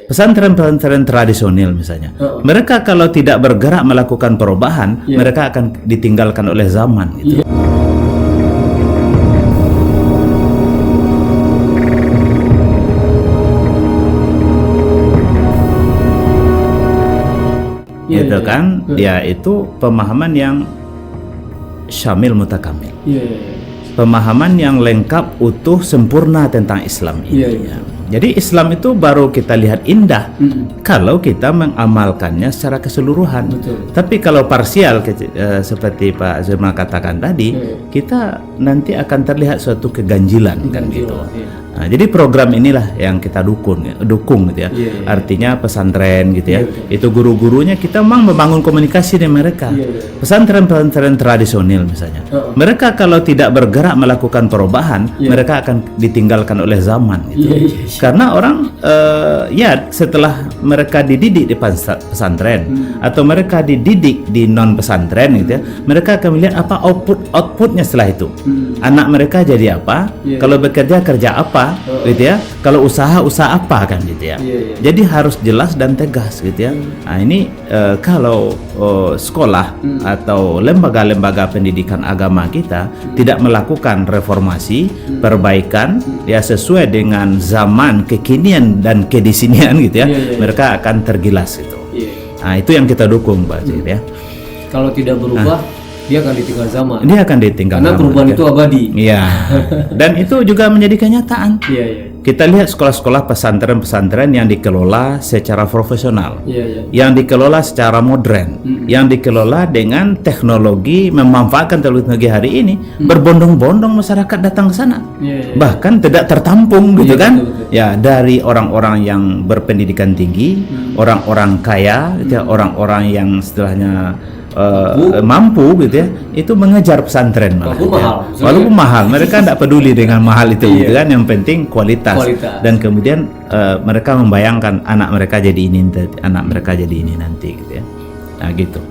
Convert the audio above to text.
Pesantren-pesantren tradisional misalnya, mereka kalau tidak bergerak melakukan perubahan, mereka akan ditinggalkan oleh zaman gitu. Gitu kan, ya itu pemahaman yang syamil mutakamil, pemahaman yang lengkap, utuh, sempurna tentang Islam ini. Jadi Islam itu baru kita lihat indah kalau kita mengamalkannya secara keseluruhan. Tapi kalau parsial seperti Pak Zulman katakan tadi, kita nanti akan terlihat suatu keganjilan kan gitu. Nah, jadi program inilah yang kita dukung gitu ya. Artinya pesantren gitu ya. Itu guru-gurunya kita memang membangun komunikasi dengan mereka. Pesantren-pesantren tradisional misalnya. Mereka kalau tidak bergerak melakukan perubahan, mereka akan ditinggalkan oleh zaman gitu. Karena orang setelah mereka dididik di pesantren atau mereka dididik di non pesantren gitu ya, mereka akan melihat apa outputnya setelah itu. Anak mereka jadi apa? Kalau bekerja kerja apa? Gitu ya. Kalau usaha apa kan gitu ya. Jadi harus jelas dan tegas gitu ya. Nah, ini kalau sekolah atau lembaga-lembaga pendidikan agama kita tidak melakukan reformasi, perbaikan ya sesuai dengan zaman, kekinian dan kedisinian gitu ya, mereka akan tergilas gitu. Nah, itu yang kita dukung Pak Zid ya. Kalau tidak berubah, dia akan ditinggal zaman. Dia akan ditinggal. Karena perubahan itu abadi. Iya. Dan itu juga menjadi kenyataan. Kita lihat sekolah-sekolah pesantren-pesantren yang dikelola secara profesional, yang dikelola secara modern, yang dikelola dengan teknologi, memanfaatkan teknologi hari ini, berbondong-bondong masyarakat datang ke sana, bahkan tidak tertampung gitu kan? Betul. Ya, dari orang-orang yang berpendidikan tinggi, orang-orang kaya, gitu ya, orang-orang yang istilahnya mampu gitu ya, itu mengejar pesantren malah, walaupun mahal, mereka tidak peduli dengan mahal itu gitu kan, yang penting kualitas. Dan kemudian mereka membayangkan anak mereka jadi ini nanti gitu ya. Nah gitu.